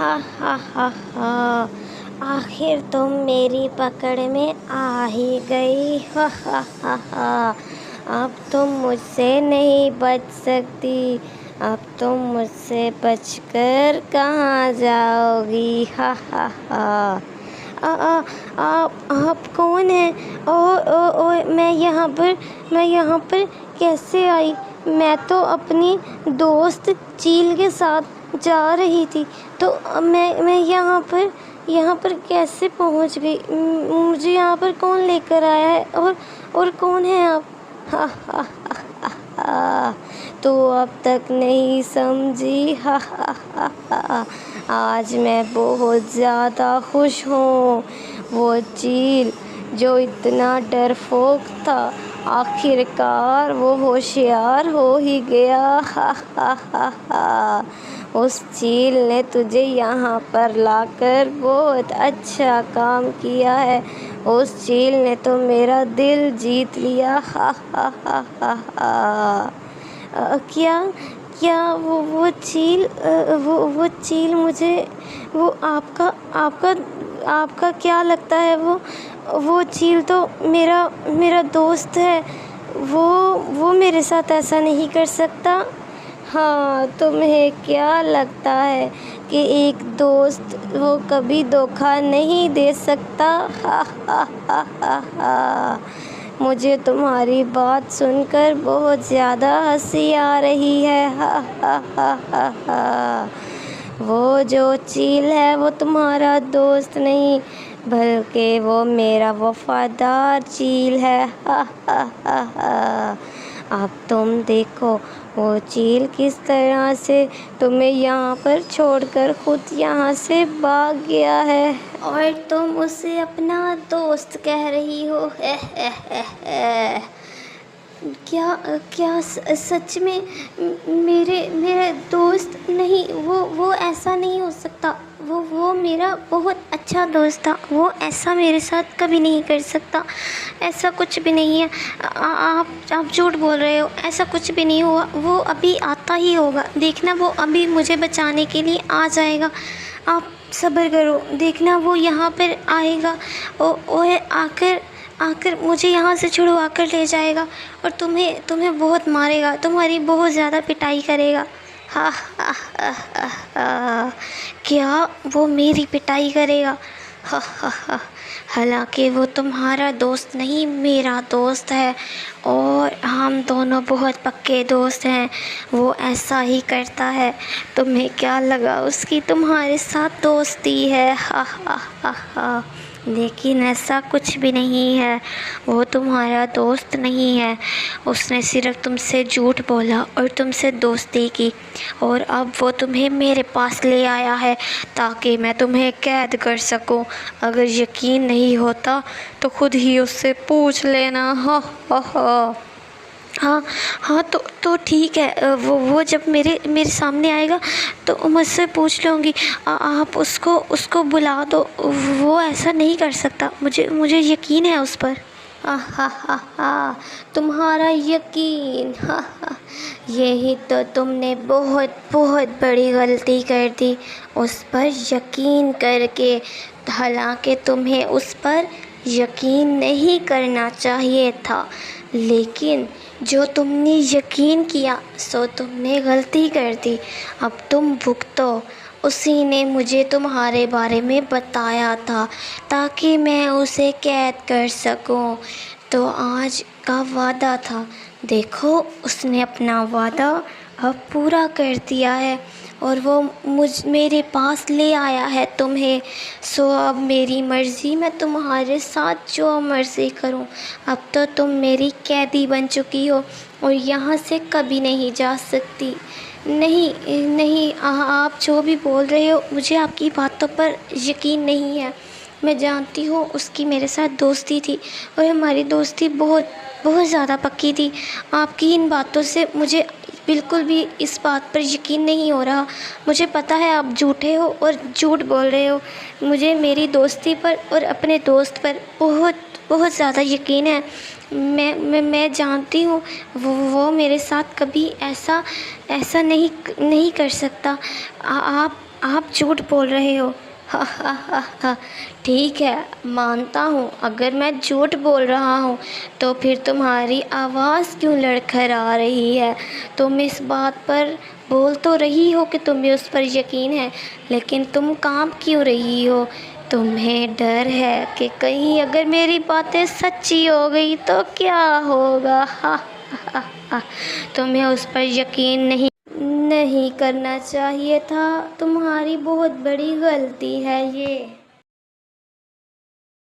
ہا ہا ہا ہا، آخر تم میری پکڑ میں آ ہی گئی، ہا ہا ہا ہا، اب تم مجھ سے نہیں بچ سکتی، اب تم مجھ سے بچ کر کہاں جاؤ گی، ہا ہا ہا۔ آپ کون ہیں؟ او میں یہاں پر کیسے آئی؟ میں تو اپنی دوست چیل کے ساتھ جا رہی تھی، تو میں یہاں پر کیسے پہنچ گئی؟ مجھے یہاں پر کون لے کر آیا ہے؟ اور کون ہے آپ؟ ہا ہا ہا ہا، تو اب تک نہیں سمجھی؟ ہا ہا ہا ہا، آج میں بہت زیادہ خوش ہوں۔ وہ چیل جو اتنا ڈرپوک تھا، آخر کار وہ ہوشیار ہو ہی گیا، ہا ہا ہا ہا۔ اس چیل نے تجھے یہاں پر لا کر بہت اچھا کام کیا ہے، اس چیل نے تو میرا دل جیت لیا، ہا ہا ہا ہا ہا۔ کیا وہ چیل مجھے، وہ آپ کا کیا لگتا ہے؟ وہ چیل تو میرا دوست ہے، وہ میرے ساتھ ایسا نہیں کر سکتا۔ ہاں، تمہیں کیا لگتا ہے کہ ایک دوست وہ کبھی دھوکہ نہیں دے سکتا؟ ہا ہا ہا ہا ہا۔ مجھے تمہاری بات سن کر بہت زیادہ ہنسی آ رہی ہے، ہا ہا ہا ہا ہا۔ وہ جو چیل ہے وہ تمہارا دوست نہیں، بلکہ وہ میرا وفادار چیل ہے، ہا ہا ہا ہا۔ اب تم دیکھو وہ چیل کس طرح سے تمہیں یہاں پر چھوڑ کر خود یہاں سے بھاگ گیا ہے، اور تم اسے اپنا دوست کہہ رہی ہو، کیا سچ میں میرا دوست نہیں؟ وہ ایسا نہیں ہو سکتا، وہ میرا بہت اچھا دوست تھا، وہ ایسا میرے ساتھ کبھی نہیں کر سکتا، ایسا کچھ بھی نہیں ہے، آپ جھوٹ بول رہے ہو، ایسا کچھ بھی نہیں ہوا، وہ ابھی آتا ہی ہوگا، دیکھنا وہ ابھی مجھے بچانے کے لیے آ جائے گا، آپ صبر کرو، دیکھنا وہ یہاں پر آئے گا، وہ آ کر مجھے یہاں سے چھڑوا کر لے جائے گا، اور تمہیں بہت مارے گا، تمہاری بہت زیادہ پٹائی کرے گا، ہا ہا ہا ہا ہا۔ کیا وہ میری پٹائی کرے گا؟ ہا ہا ہا۔ حالانکہ وہ تمہارا دوست نہیں، میرا دوست ہے، اور ہم دونوں بہت پکے دوست ہیں، وہ ایسا ہی کرتا ہے، تمہیں کیا لگا اس کی تمہارے ساتھ دوستی ہے، ہا ہا ہا ہا۔ لیکن ایسا کچھ بھی نہیں ہے، وہ تمہارا دوست نہیں ہے، اس نے صرف تم سے جھوٹ بولا اور تم سے دوستی کی، اور اب وہ تمہیں میرے پاس لے آیا ہے تاکہ میں تمہیں قید کر سکوں، اگر یقین نہیں ہوتا تو خود ہی اس سے پوچھ لینا، ہا ہا ہا۔ ہاں تو ٹھیک ہے، وہ جب میرے سامنے آئے گا تو مجھ سے پوچھ لوں گی، آپ اس کو بلا دو، وہ ایسا نہیں کر سکتا، مجھے یقین ہے اس پر، ہا ہا ہا ہا۔ تمہارا یقین، ہا ہا، یہی تو تم نے بہت بڑی غلطی کر دی، اس پر یقین کر کے، حالانکہ تمہیں اس پر یقین نہیں کرنا چاہیے تھا، لیکن جو تم نے یقین کیا سو تم نے غلطی کر دی، اب تم بھگتو، اسی نے مجھے تمہارے بارے میں بتایا تھا تاکہ میں اسے قید کر سکوں، تو آج کا وعدہ تھا، دیکھو اس نے اپنا وعدہ اب پورا کر دیا ہے، اور وہ میرے پاس لے آیا ہے تمہیں، سو اب میری مرضی، میں تمہارے ساتھ جو مرضی کروں، اب تو تم میری قیدی بن چکی ہو اور یہاں سے کبھی نہیں جا سکتی۔ نہیں، آپ جو بھی بول رہے ہو مجھے آپ کی باتوں پر یقین نہیں ہے، میں جانتی ہوں اس کی میرے ساتھ دوستی تھی، اور ہماری دوستی بہت زیادہ پکی تھی، آپ کی ان باتوں سے مجھے بالکل بھی اس بات پر یقین نہیں ہو رہا، مجھے پتہ ہے آپ جھوٹے ہو اور جھوٹ بول رہے ہو، مجھے میری دوستی پر اور اپنے دوست پر بہت زیادہ یقین ہے، میں جانتی ہوں وہ میرے ساتھ کبھی ایسا نہیں کر سکتا، آپ جھوٹ بول رہے ہو؟ ٹھیک ہے، مانتا ہوں اگر میں جھوٹ بول رہا ہوں، تو پھر تمہاری آواز کیوں لڑکھڑا رہی ہے؟ تم اس بات پر بول تو رہی ہو کہ تمہیں اس پر یقین ہے، لیکن تم کانپ کیوں رہی ہو؟ تمہیں ڈر ہے کہ کہیں اگر میری باتیں سچی ہو گئی تو کیا ہوگا؟ تمہیں اس پر یقین نہیں کرنا چاہیے تھا، تمہاری بہت بڑی غلطی ہے یہ۔